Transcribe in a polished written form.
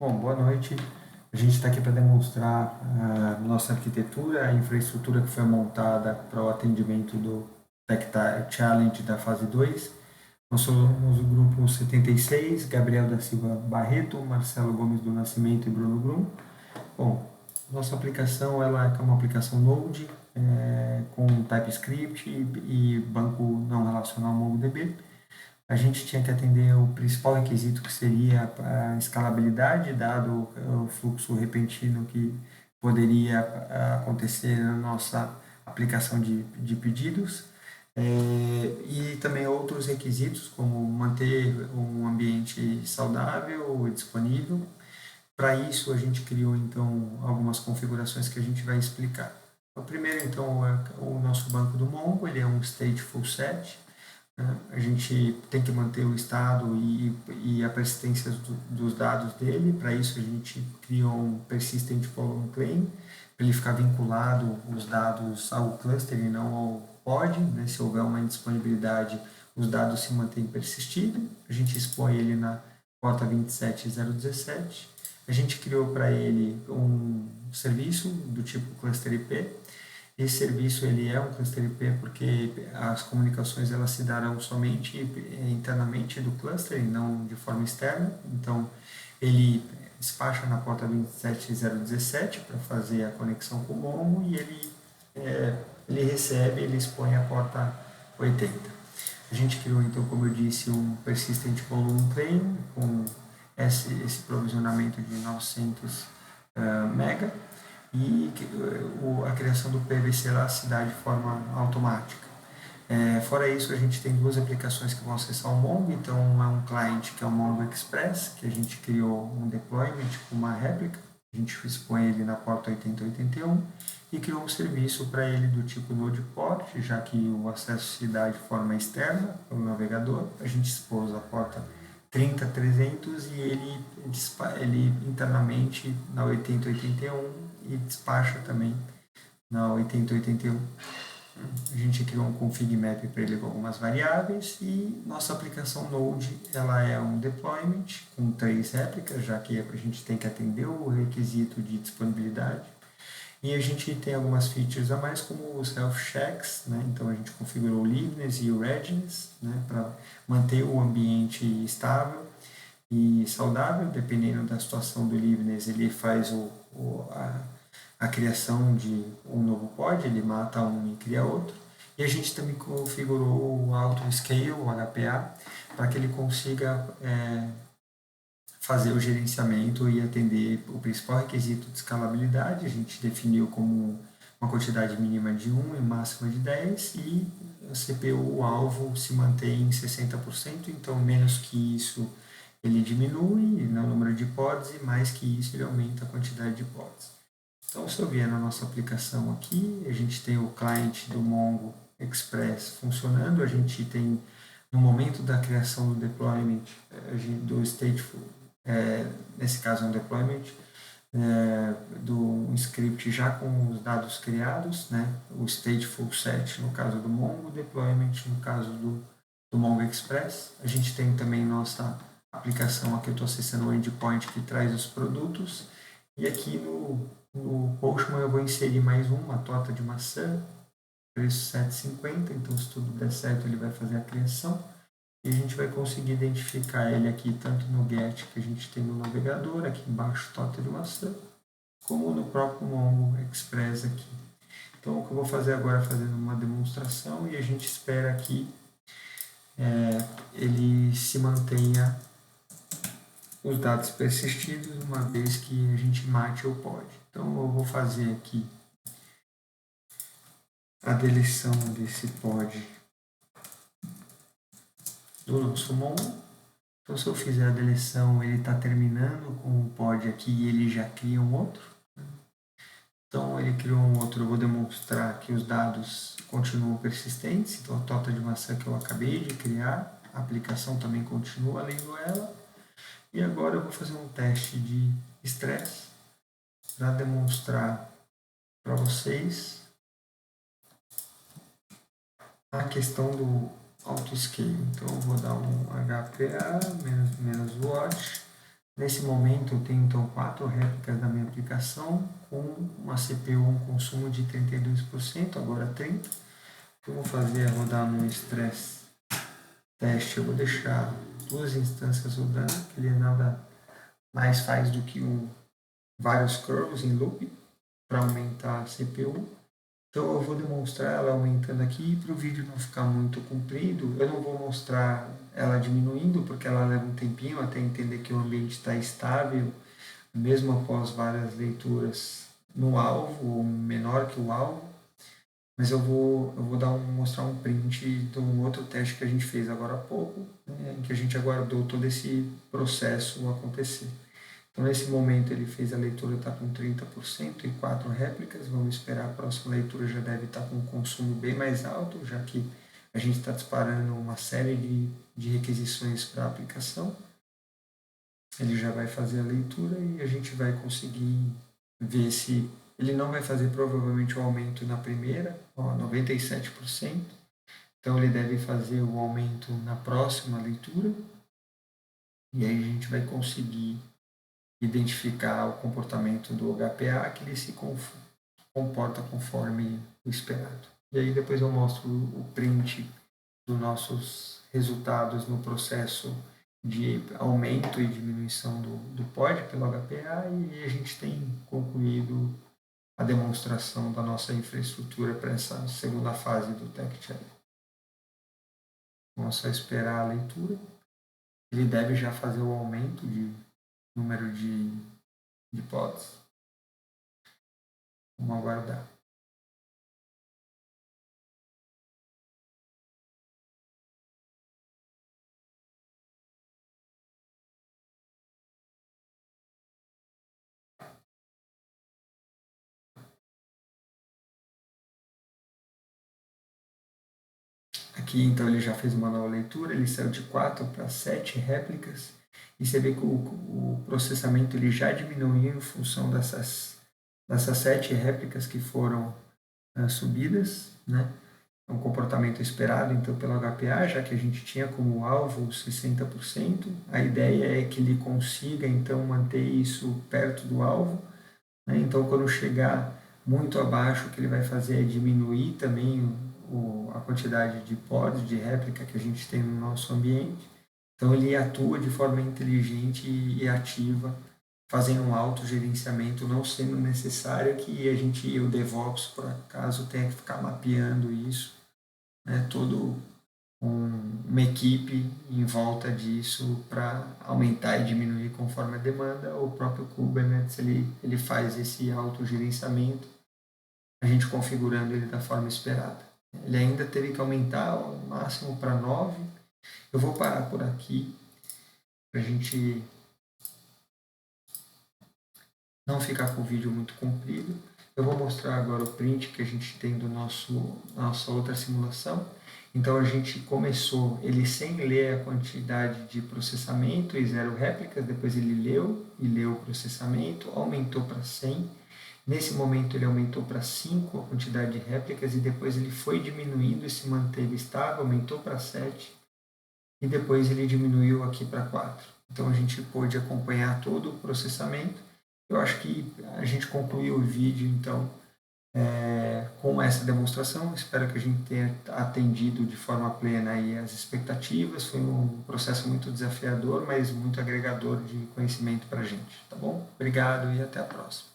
Bom, boa noite. A gente está aqui para demonstrar a nossa arquitetura, a infraestrutura que foi montada para o atendimento do Tech Challenge da fase 2. Nós somos o grupo 76, Gabriel da Silva Barreto, Marcelo Gomes do Nascimento e Bruno Brum. Bom, nossa aplicação ela é uma aplicação Node com TypeScript e banco não relacional MongoDB. A gente tinha que atender o principal requisito que seria a escalabilidade, dado o fluxo repentino que poderia acontecer na nossa aplicação de pedidos. E também outros requisitos, como manter um ambiente saudável e disponível. Para isso, a gente criou, então, algumas configurações que a gente vai explicar. O primeiro, então, é o nosso banco do Mongo, ele é um stateful set, né? A gente tem que manter o estado e a persistência dos dados dele. Para isso, a gente criou um persistent volume claim, para ele ficar vinculado os dados ao cluster e não ao pod. Né? Se houver uma indisponibilidade, os dados se mantêm persistidos. A gente expõe ele na porta 27017. A gente criou para ele um serviço do tipo cluster IP. Esse serviço ele é um cluster IP porque as comunicações elas se darão somente internamente do cluster e não de forma externa. Então, ele despacha na porta 27017 para fazer a conexão com o Mongo e ele recebe, ele expõe a porta 80. A gente criou, então, como eu disse, um Persistent Volume Claim com esse provisionamento de 900 mega e a criação do PVC lá se dá de forma automática. Fora isso, a gente tem duas aplicações que vão acessar o Mongo. Então, é um cliente que é o Mongo Express, que a gente criou um deployment com uma réplica. A gente expõe ele na porta 8081 e criou um serviço para ele do tipo Node-Port, já que o acesso se dá de forma externa pelo navegador. A gente expôs a porta 30300 e ele internamente na 8081 e despacha também na 8081. A gente criou um config map para ele com algumas variáveis e nossa aplicação Node ela é um deployment com 3 réplicas, já que a gente tem que atender o requisito de disponibilidade. E a gente tem algumas features a mais, como os health checks, né? Então a gente configurou o liveness e o readiness, né? Para manter o ambiente estável e saudável. Dependendo da situação do liveness, ele faz a criação de um novo pod, ele mata um e cria outro. E a gente também configurou o Auto Scale, o HPA, para que ele consiga fazer o gerenciamento e atender o principal requisito de escalabilidade. A gente definiu como uma quantidade mínima de 1 e máxima de 10 e a CPU, o alvo, se mantém em 60%, então menos que isso ele diminui no número de pods e mais que isso ele aumenta a quantidade de pods. Então, se eu vier na nossa aplicação aqui, a gente tem o cliente do Mongo Express funcionando, a gente tem, no momento da criação do deployment, do stateful, nesse caso é um deployment, do um script já com os dados criados, né? O stateful set no caso do Mongo, deployment no caso do Mongo Express. A gente tem também nossa aplicação, aqui eu estou acessando o endpoint que traz os produtos, e aqui no Postman eu vou inserir mais uma torta de maçã, preço 7,50, então se tudo der certo ele vai fazer a criação. E a gente vai conseguir identificar ele aqui tanto no GET que a gente tem no navegador, aqui embaixo torta de maçã, como no próprio Mongo Express aqui. Então o que eu vou fazer agora é fazendo uma demonstração e a gente espera que ele se mantenha os dados persistidos uma vez que a gente mate o pod. Então eu vou fazer aqui a deleção desse pod do nosso Mongo. Então, se eu fizer a deleção, ele está terminando com o pod aqui e ele já cria um outro. Então, ele criou um outro, eu vou demonstrar que os dados continuam persistentes. Então, a torta de maçã que eu acabei de criar, a aplicação também continua lendo ela. E agora eu vou fazer um teste de estresse para demonstrar para vocês a questão do autoscale. Então, eu vou dar um HPA menos watch Nesse momento, eu tenho então 4 réplicas da minha aplicação com uma CPU, um consumo de 32%, agora 30%. O que eu vou fazer é rodar no stress teste, eu vou deixar 2 instâncias rodando, que ele nada mais faz do que vários curves em loop para aumentar a CPU. Então eu vou demonstrar ela aumentando aqui para o vídeo não ficar muito comprido. Eu não vou mostrar ela diminuindo porque ela leva um tempinho até entender que o ambiente está estável, mesmo após várias leituras no alvo ou menor que o alvo. Mas eu vou mostrar um print de um outro teste que a gente fez agora há pouco, né, em que a gente aguardou todo esse processo acontecer. Então, nesse momento, ele fez a leitura, está com 30% e 4 réplicas. Vamos esperar, a próxima leitura já deve estar com um consumo bem mais alto, já que a gente está disparando uma série de requisições para a aplicação. Ele já vai fazer a leitura e a gente vai conseguir ver se... Ele não vai fazer provavelmente o aumento na primeira, 97%. Então, ele deve fazer o aumento na próxima leitura. E aí a gente vai conseguir identificar o comportamento do HPA, que ele se comporta conforme o esperado. E aí depois eu mostro o print dos nossos resultados no processo de aumento e diminuição do pod pelo HPA, e a gente tem concluído a demonstração da nossa infraestrutura para essa segunda fase do TechChallenge. Vamos só esperar a leitura. Ele deve já fazer o aumento de número de pods. Vamos aguardar. Aqui, então, ele já fez uma nova leitura, ele saiu de 4 para 7 réplicas, e você vê que o processamento ele já diminuiu em função dessas 7 réplicas que foram subidas, né? É um comportamento esperado, então, pelo HPA, já que a gente tinha como alvo 60%, a ideia é que ele consiga, então, manter isso perto do alvo, né? Então, quando chegar muito abaixo, o que ele vai fazer é diminuir também a quantidade de pods, de réplica que a gente tem no nosso ambiente. Então, ele atua de forma inteligente e ativa, fazendo um autogerenciamento, não sendo necessário que a gente, o DevOps, por acaso, tenha que ficar mapeando isso, né? Todo uma equipe em volta disso para aumentar e diminuir conforme a demanda. O próprio Kubernetes ele faz esse autogerenciamento, a gente configurando ele da forma esperada. Ele ainda teve que aumentar o máximo para 9. Eu vou parar por aqui para a gente não ficar com o vídeo muito comprido. Eu vou mostrar agora o print que a gente tem do nossa outra simulação. Então a gente começou ele sem ler a quantidade de processamento e 0 réplicas, depois ele leu e leu o processamento, aumentou para 100. Nesse momento ele aumentou para 5 a quantidade de réplicas e depois ele foi diminuindo e se manteve estável, aumentou para 7 e depois ele diminuiu aqui para 4. Então a gente pôde acompanhar todo o processamento. Eu acho que a gente concluiu o vídeo então com essa demonstração. Espero que a gente tenha atendido de forma plena aí as expectativas. Foi um processo muito desafiador, mas muito agregador de conhecimento para a gente. Tá bom? Obrigado e até a próxima.